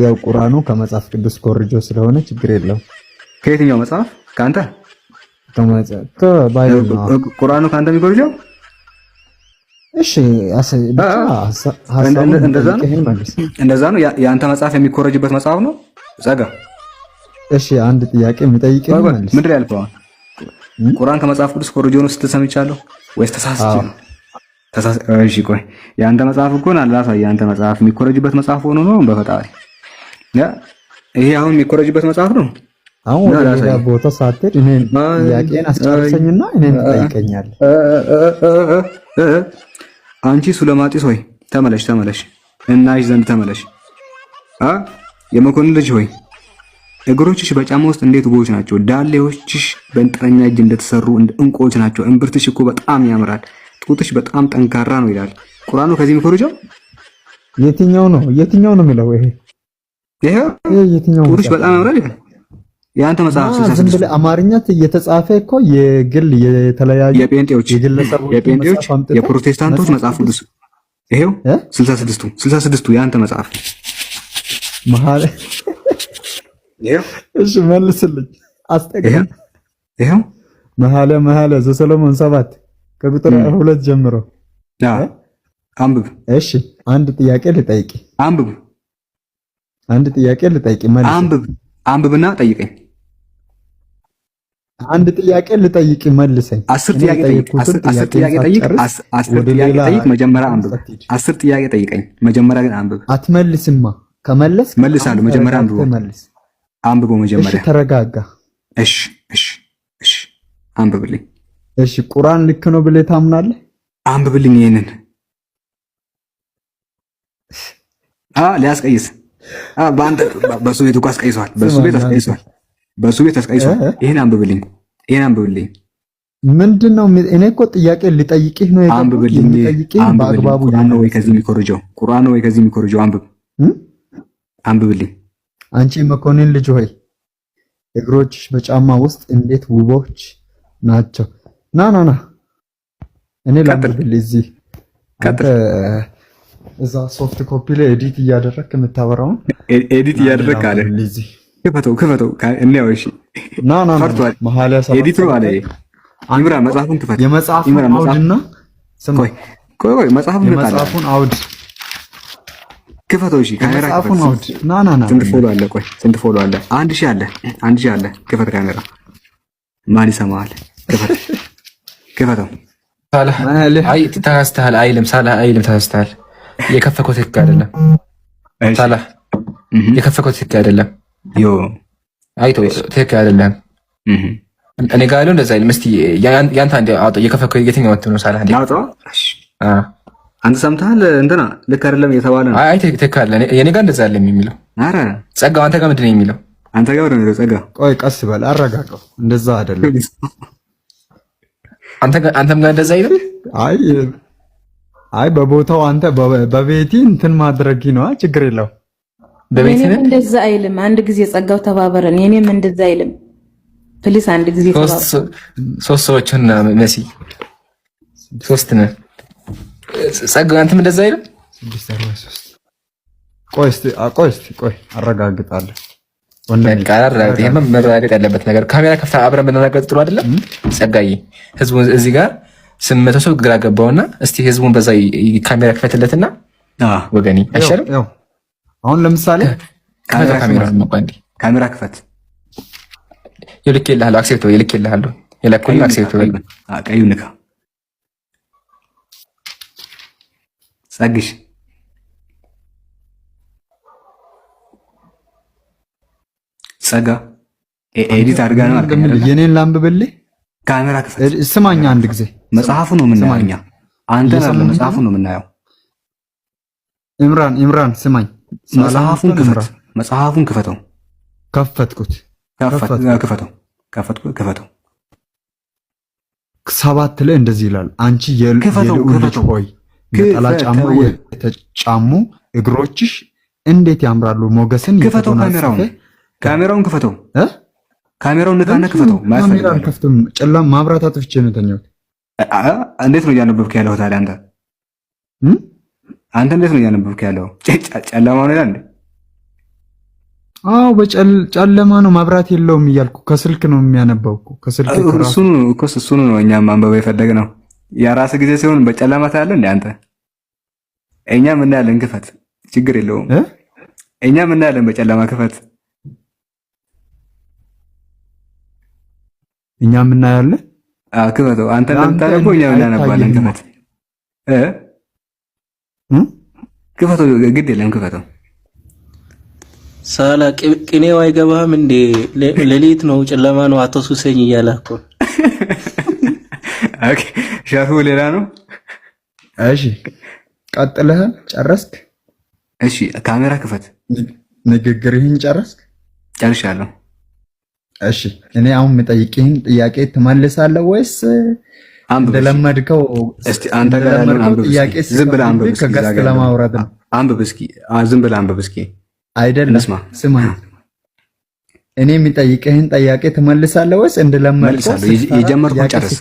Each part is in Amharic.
ያው ቁርአኑ ከመጽሐፍ ቅዱስ ኮርጆ ስለሆነ ችግር የለውም። ከየትኛው መጽሐፍ? ካንተ ከባይብል ነው ቁርአኑ ካንተ የሚኮርጀው? እሺ እንደዛ ነው። የአንተ መጽሐፍ የሚኮረጅበት መጽሐፍ ነው ጸጋ። እሺ አንድ ጥያቄ የምጠይቅህ ማለት ምንድን ያልከው? ቁርአን ከመጽሐፍ ቅዱስ ኮርጆ ነው ስትል ሰምቻለሁ ወይስ ተሳስቼ ነው? እሺ ቆይ የአንተ መጽሐፍ እኮ ነው አላሳይ። የአንተ መጽሐፍ የሚኮረጅበት መጽሐፍ ሆኖ ነው በፈጣሪ ይሄ አሁን የሚኮረጅበት መጽሐፍ ነው። አሁን ወደ ሌላ ቦታ ሳትሄድ እኔን ጥያቄን አስጨርሰኝና እኔን ትጠይቀኛለህ። አንቺ ሱለማጢስ ሆይ ተመለሽ እናይሽ ዘንድ ተመለሽ። የመኮንን ልጅ ሆይ እግሮችሽ በጫማ ውስጥ እንዴት ውቦች ናቸው! ዳሌዎችሽ በእንጥረኛ እጅ እንደተሰሩ እንደ ዕንቁዎች ናቸው። እምብርትሽ እኮ በጣም ያምራል። ጡትሽ በጣም ጠንካራ ነው ይላል ቁርአኑ። ከዚህ የሚኮርጀው የትኛው ነው የሚለው? ይሄ የትኛው ጡትሽ በጣም ያምራል ይላል የአንተ መጽሐፍ? ዝም ብለህ አማርኛ እየተጻፈ እኮ የግል የተለያዩ የጴንጤዎች የፕሮቴስታንቶች መጽሐፍ ቅዱስ ይሄው 66ቱ የአንተ መጽሐፍ መሐለ ይሄው። እሺ መልስልኝ፣ አስጠቅም። ይሄው መሐለ ዘሰሎሞን 7 ከቁጥር 2 ጀምሮ አንብብ። እሺ አንድ ጥያቄ ልጠይቅ። መልስ። አንብብና ጠይቀኝ። አንድ ጥያቄ ልጠይቅ መልሰኝ። 10 ጥያቄ ጠይቅ። መጀመሪያ አንብብ። 10 ጥያቄ ጠይቀኝ መጀመሪያ ግን አንብብ። አትመልስማ። ከመለስ መልሳለሁ። መጀመሪያ አንብበው መጀመሪያ። እሺ ተረጋጋ። እሺ አንብብልኝ። እሺ ቁርአን ልክ ነው ብለህ ታምናለህ? አንብብልኝ ይሄንን። ሊያስቀይስ በአንተ በሱ ቤት እኮ አስቀይሷል። በሱ ቤት አስቀይሷል። ይሄን አንብብልኝ። ምንድነው? እኔ እኮ ጥያቄ ልጠይቅህ ነው። አንብብልኝ። በአግባቡ ነው ወይ ከዚህ የሚኮርጀው? ቁርአን ነው ወይ ከዚህ የሚኮርጀው? አንብብልኝ። አንቺ መኮንን ልጅ ሆይ እግሮችሽ በጫማ ውስጥ እንዴት ውቦች ናቸው። ና እኔ ላንብብልህ። እዚህ እዛ ሶፍት ኮፒ ላይ ኤዲት እያደረግክ የምታወራውን ኤዲት እያደረግክ አለ። ክፈተው እንየው። እሺ ና መሐለ ኤዲት ነው አለ። ኢምራን መጽሐፉን ክፈት። የመጽሐፉን አውድና ቆይ መጽሐፉን አውድ ክፈተው። እሺ ካሜራ መጽሐፉን አውድ። ና ስንት ፎሎ አለ? ቆይ ስንት ፎሎ አለ? 1000 አለ። ክፈት ካሜራ። ማን ይሰማዋል? ክፈተው። አይ ተሳስተሃል። አይልም ተሳስተሃል። የከፈከው ትክክል አይደለም። ሳላህ የከፈከው ትክክል አይደለም። አይቶ ትክክል አይደለም። እኔ ጋር ያለው እንደዛ አይልም። እስቲ ያንተ አንዴ አውጣው። የከፈከው የትኛው ወጥ ነው? ሳላህ አውጣው። አንተ ሰምተሃል? እንትና ልክ አይደለም እየተባለ ነው። አይ ትክክል አለ። የኔ ጋር እንደዛ አይደለም የሚለው። ኧረ ጸጋው አንተ ጋር ምንድን ነው የሚለው? አንተ ጋር ነው ጸጋ። ቆይ ቀስ በል አረጋጋው። እንደዛ አይደለም። አንተም ጋር እንደዛ አይደለም። አይ በቦታው አንተ በቤቲ እንትን ማድረግ ነው። ችግር የለው። በቤቲ እንደዛ አይልም። አንድ ጊዜ ጸጋው ተባበረን። የኔም እንደዛ አይልም። ፕሊስ አንድ ጊዜ ተባበረን። ሶስት ሰዎችና መሲ ሶስት ነን። ጸጋው አንተም እንደዛ አይልም። 643 ቆይ አረጋግጣለሁ። ይሄ መረጋገጥ ያለበት ነገር ካሜራ ከፍታ አብረን ብናረጋግጥ ጥሩ አይደለም? ጸጋዬ ህዝቡ እዚህ ጋር 800 ሰው ግራ ገባውና እስቲ ህዝቡን በዛ ካሜራ ክፈትለትና ወገኔ አይሻልም? አሁን ለምሳሌ ካሜራ ክፈት። ይልክልሃለሁ። አክሴፕት ይልክልሃለሁ። የላኩልኝ አክሴፕት ቀዩ ንካ። ጸግሽ ጸጋ ኤዲት አድርጋ ነው አልከኝ። የኔን ላንብብልህ። ካሜራ ክፈት። ስማኛ አንድ ጊዜ መጽሐፉ ነው የምናየው እኛ። አንተ ነው መጽሐፉ ነው የምናየው። ኢምራን ስማኝ። መጽሐፉን ክፈተው። ከፈትኩት። ከፈተው። 7 ላይ እንደዚህ ይላል። አንቺ የልዑል ሆይ ነጠላ ጫማ የተጫሙ እግሮችሽ እንዴት ያምራሉ። ሞገስን ካሜራውን ክፈተው። ካሜራውን ንካና ክፈተው። ካሜራውን ከፍተም ጨለማ ማብራት አጥፍቼ ነው የተኛሁት። እንዴት ነው እያነበብክ ያለው ታዲያ? አንተ እንዴት ነው እያነበብክ ያለው? ጨለማ ነው ይላል። አዎ በጨለማ ነው፣ መብራት የለውም እያልኩ ከስልክ ነው የሚያነበው እኮ ከስልክ እሱን ነው እኛም ማንበብ የፈለግነው። የራስ ጊዜ ሲሆን በጨለማ ታያለህ እንዴ አንተ? እኛ ምን ያለን ክፈት፣ ችግር የለውም። እኛ ምን ያለን በጨለማ ክፈት፣ እኛ ምን ያለን ክፈተው። አንተ እንደምታነበው እኛ ምን ያነባለን? ክፈት ክፈተው፣ ግድ የለም ክፈተው። ሳላ ቅኔው አይገባህም እንዴ? ሌሊት ነው ጨለማ ነው አትሱሰኝ እያለ እኮ። ኦኬ ሻፉ ሌላ ነው። እሺ ቀጥለህ ጨረስክ? እሺ ካሜራ ክፈት። ንግግርህን ጨረስክ? ጨርሻለሁ። እሺ እኔ አሁን የምጠይቅህን ጥያቄ ትመልሳለህ ወይስ እንደለመድከው? እስቲ አንተ ጋር ያለውን አንብብ። ዝም ብለህ አንብብ እስኪ። ከጋስት ለማውራት ነው። አንብብ እስኪ። ዝም ብለህ አንብብ እስኪ። አይደለም ስማ፣ እኔ የሚጠይቅህን ጥያቄ ትመልሳለህ ወይስ እንደለመድከው? የጀመርከውን ጨርስ።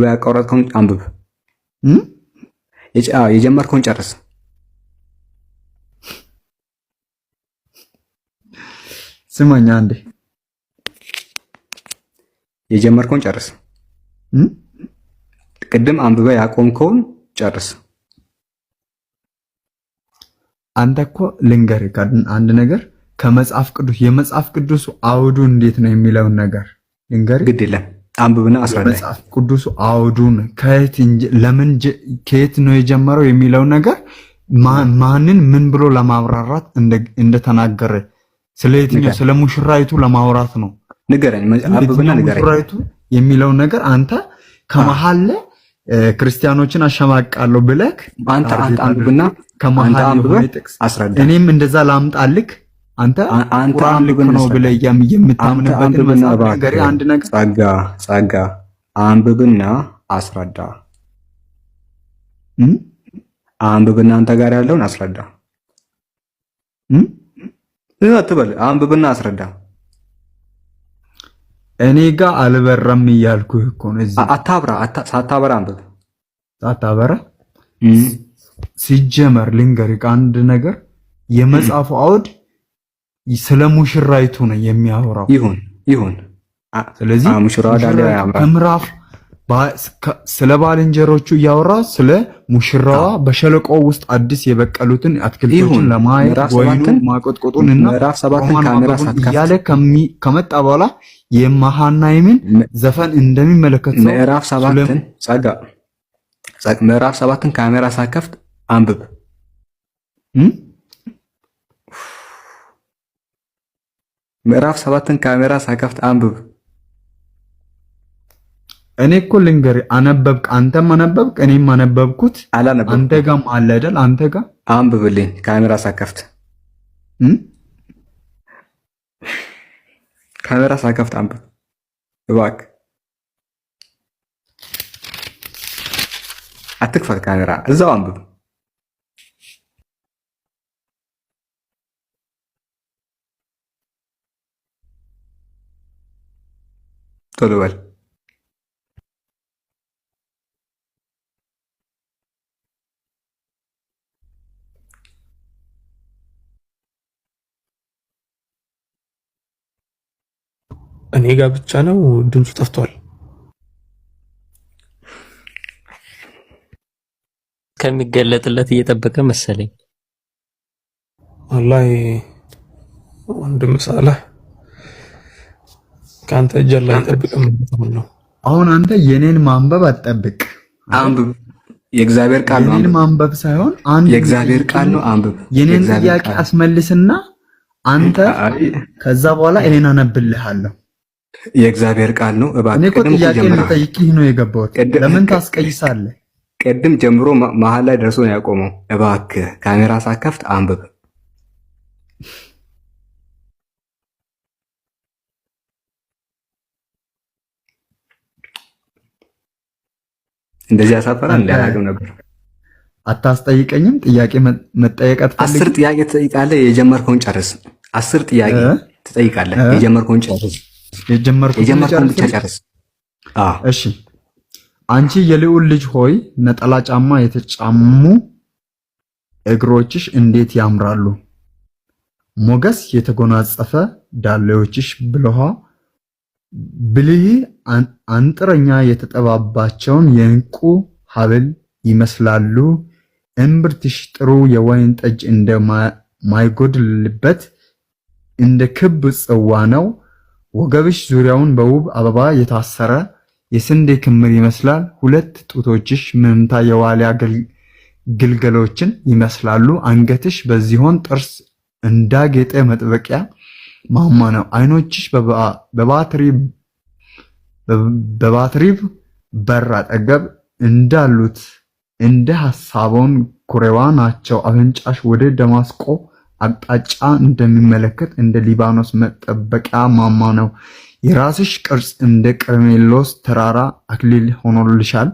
ያቋረጥከውን አንብብ። የጀመርከውን ጨርስ። ስማኛ አንዴ፣ የጀመርከውን ጨርስ። ቅድም አንብበህ ያቆምከውን ጨርስ። አንተ እኮ ልንገርህ አንድ ነገር ከመጽሐፍ ቅዱስ የመጽሐፍ ቅዱሱ አውዱ እንዴት ነው የሚለውን ነገር ልንገርህ። ግድ የለም አንብብና አስረዳኝ። መጽሐፍ ቅዱሱ አውዱን ከየት ነው የጀመረው የሚለውን ነገር ማንን ምን ብሎ ለማብራራት እንደተናገረ ስለየትኛው ስለ ሙሽራይቱ ለማውራት ነው። ንገረኝ፣ አንብብና ንገረኝ። ሙሽራይቱ የሚለውን ነገር አንተ ከመሃል ክርስቲያኖችን አሸማቃለሁ ብለህ አንተ አንብብና ከመሃል አስረዳ። እኔም እንደዛ ላምጣልክ። አንተ ቁርአን ልክ ነው ብለህ የምታምንበትን መጽሐፍ ነገር አንድ ነገር ጸጋ አንብብና አስረዳ። አንብብና አንተ ጋር ያለውን አስረዳ። አትበል፣ አንብብና አስረዳ። እኔ ጋር አልበረም እያልኩህ እኮ ነው። እዚህ አታብራ፣ ሳታበራ አንብብ። ሳታበራ ሲጀመር ልንገርህ አንድ ነገር፣ የመጽሐፉ አውድ ስለ ሙሽራይቱ ነው የሚያወራው። ይሁን። ስለዚህ ሙሽራው ዳሊያ ምዕራፍ ስለ ባልንጀሮቹ እያወራ ስለ ሙሽራዋ በሸለቆ ውስጥ አዲስ የበቀሉትን አትክልቶችን ለማየት ወይኑን ማቆጥቆጡን እና ምዕራፍ 7ን ካሜራ እያለ ከመጣ በኋላ የመሃናይምን ዘፈን እንደሚመለከት ሰው ምዕራፍ 7ን ምዕራፍ 7ን ካሜራ ሳከፍት አንብብ። ምዕራፍ 7ን ካሜራ ሳከፍት አንብብ። እኔ እኮ ልንገርህ፣ አነበብክ፣ አንተም አነበብክ፣ እኔም አነበብኩት። አንተ ጋርም አለ አይደል? አንተ ጋር አንብብልኝ ካሜራ ሳከፍት ካሜራ ሳከፍት አንብብ እባክህ። አትክፈት ካሜራ፣ እዛው አንብብ። ቶሎ በል። እኔ ጋር ብቻ ነው ድምፁ ጠፍቷል። ከሚገለጥለት እየጠበቀ መሰለኝ። ወላሂ ወንድም ሳላህ ካንተ እጅ ላይ ጠብቀም ነው። አሁን አንተ የኔን ማንበብ አትጠብቅ፣ አንብብ። የእግዚአብሔር ቃል ነው። የኔን ማንበብ ሳይሆን አንድ የእግዚአብሔር ቃል ነው። አንብብ። የኔን ጥያቄ አስመልስና አንተ ከዛ በኋላ እኔን አነብልሃለሁ። የእግዚአብሔር ቃል ነው። እባክህ እኔ እኮ ጥያቄ ልጠይቅህ ነው የገባሁት። ለምን ታስቀይሳለህ? ቅድም ጀምሮ መሀል ላይ ደርሶ ነው ያቆመው። እባክህ ካሜራ ሳከፍት አንብብ። እንደዚህ ያሳፈራል። እንዳላገም ነበር። አታስጠይቀኝም? ጥያቄ መጠየቅ አትፈልግም? 10 ጥያቄ ትጠይቃለህ። የጀመርከውን ጨርስ። 10 ጥያቄ ትጠይቃለህ። የጀመርከውን ጨርስ። የጀመርከውን ብቻ ጨርስ። እሺ። አንቺ የልዑል ልጅ ሆይ ነጠላ ጫማ የተጫሙ እግሮችሽ እንዴት ያምራሉ። ሞገስ የተጎናጸፈ ዳሌዎችሽ ብልህ አንጥረኛ የተጠባባቸውን የዕንቁ ሐብል ይመስላሉ። እምብርትሽ ጥሩ የወይን ጠጅ እንደማይጎድልበት እንደ ክብ ጽዋ ነው። ወገብሽ ዙሪያውን በውብ አበባ የታሰረ የስንዴ ክምር ይመስላል። ሁለት ጡቶችሽ መንታ የዋሊያ ግልገሎችን ይመስላሉ። አንገትሽ በዝሆን ጥርስ እንዳጌጠ መጥበቂያ ማማ ነው። አይኖችሽ በባትሪብ በር አጠገብ እንዳሉት እንደ ሐሳቦን ኩሬዋ ናቸው። አፍንጫሽ ወደ ደማስቆ አቅጣጫ እንደሚመለከት እንደ ሊባኖስ መጠበቂያ ማማ ነው። የራስሽ ቅርጽ እንደ ቀርሜሎስ ተራራ አክሊል ሆኖልሻል።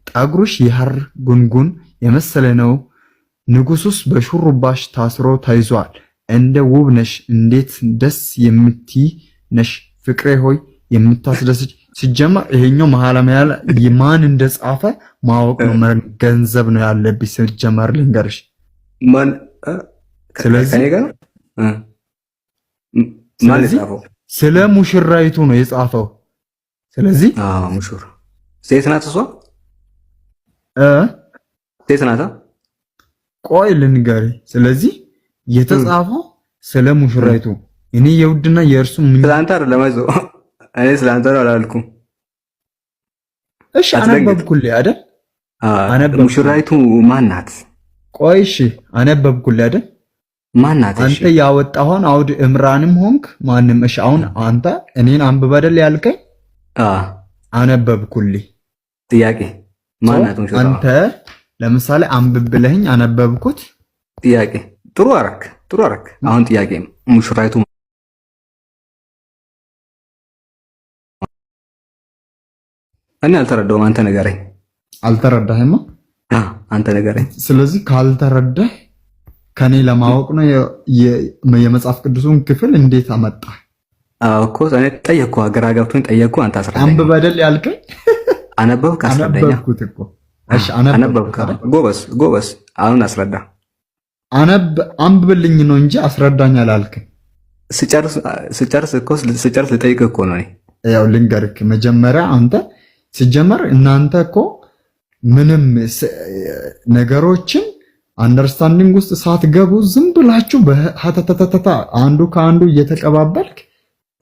ጠጉርሽ የሐር ጉንጉን የመሰለ ነው። ንጉሱስ በሹሩባሽ ታስሮ ተይዟል። እንደ ውብ ነሽ፣ እንዴት ደስ የምትይ ነሽ ፍቅሬ ሆይ የምታስደስች። ሲጀመር ይሄኛው መሐላ ማን እንደጻፈ ማወቅ ነው መገንዘብ ነው ያለብኝ። ሲጀመር ልንገርሽ ማን ስለዚህ ስለ ሙሽራይቱ ነው የጻፈው። ስለዚህ ሙሽራ ሴት ናት እሷ ሴት ናት። ቆይ ልንገርህ። ስለዚህ የተጻፈው ስለ ሙሽራይቱ እኔ የውድና የእርሱ ስላንተ አይደለም። አይዞህ እኔ ስላንተ ነው አላልኩም። እሺ አነበብኩልህ አይደል? ሙሽራይቱ ማን ናት? ቆይ እሺ አነበብኩልህ አይደል? ማን ናት? አንተ ያወጣኸውን አውድ እምራንም ሆንክ ማንም። እሺ አሁን አንተ እኔን አንብብ አይደል ያልከኝ? አነበብኩልህ። ጥያቄ ማን ናት ሙሽራይቱ? አንተ ለምሳሌ አንብብ ብለኸኝ አነበብኩት። ጥያቄ ጥሩ አረክ። አሁን ጥያቄ ሙሽራይቱ እኔ አልተረዳሁም። አንተ ንገረኝ። አልተረዳህማ? አንተ ንገረኝ። ስለዚህ ካልተረዳህ ከኔ ለማወቅ ነው የመጽሐፍ ቅዱሱን ክፍል እንዴት አመጣ? እኮ እኔ ጠየቅኩ፣ ግራ ገብቶኝ ጠየቅኩ። አንተ አስረዳኝ። አንብብ አይደል ያልከኝ? አነበብክ? አስረዳኝ። አነበብኩት እኮ። እሺ አነበብክ? ጎበዝ። አሁን አስረዳ። አንብብልኝ ነው እንጂ አስረዳኝ አላልክም። ስጨርስ ልጠይቅህ እኮ ነው። ያው ልንገርክ መጀመሪያ አንተ ሲጀመር እናንተ እኮ ምንም ነገሮችን አንደርስታንዲንግ ውስጥ ሳትገቡ ዝም ብላችሁ በሀተተተታ አንዱ ከአንዱ እየተቀባበልክ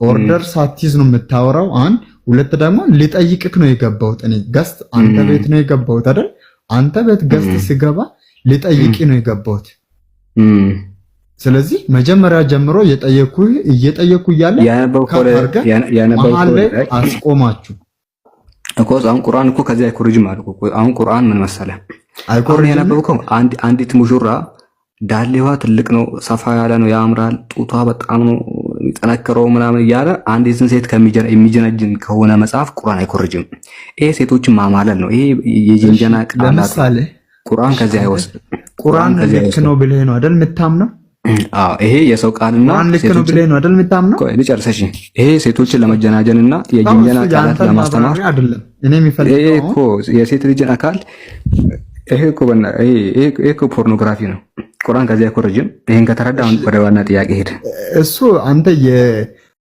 ኦርደር ሳትይዝ ነው የምታወራው። አንድ ሁለት ደግሞ ሊጠይቅክ ነው የገባሁት እኔ ገስት አንተ ቤት ነው የገባሁት አይደል? አንተ ቤት ገስት ሲገባ ሊጠይቂ ነው የገባሁት። ስለዚህ መጀመሪያ ጀምሮ እየጠየኩ እያለ መሀል ላይ አስቆማችሁ እኮ። አሁን ቁርአን እኮ ከዚህ አይኮርጅም አልኩ እኮ። አሁን ቁርአን ምን መሰለህ አይኮርጅ ያነበብከው አንዲት ሙሽራ ዳሌዋ ትልቅ ነው፣ ሰፋ ያለ ነው፣ ያምራል፣ ጡቷ በጣም ነው የሚጠነክረው ምናምን እያለ አንዲትን ሴት የሚጀነጅን ከሆነ መጽሐፍ ቁርአን አይኮርጅም። ይሄ ሴቶችን ማማለል ነው። ይሄ የጅንጀና ቃላት ቁርአን ከዚህ አይወስድም። ቁርአን ልክ ነው ብለህ ነው አይደል የምታምነው? ይሄ የሰው ቃልና ልክ ነው ብለህ ነው አይደል የምታምነው? ቆይ ልጨርሰሽ። ይሄ ሴቶችን ለመጀናጀንና የጅንጀና ቃላት ለማስተማር አይደለም። እኔ የሚፈልገው ይሄ እኮ የሴት ልጅን አካል ይሄ እኮ ፖርኖግራፊ ነው። ቁርአን ከዚህ አይኮርጅም። ይሄን ከተረዳ ወደ ዋና ጥያቄ ሄድ። እሱ አንተ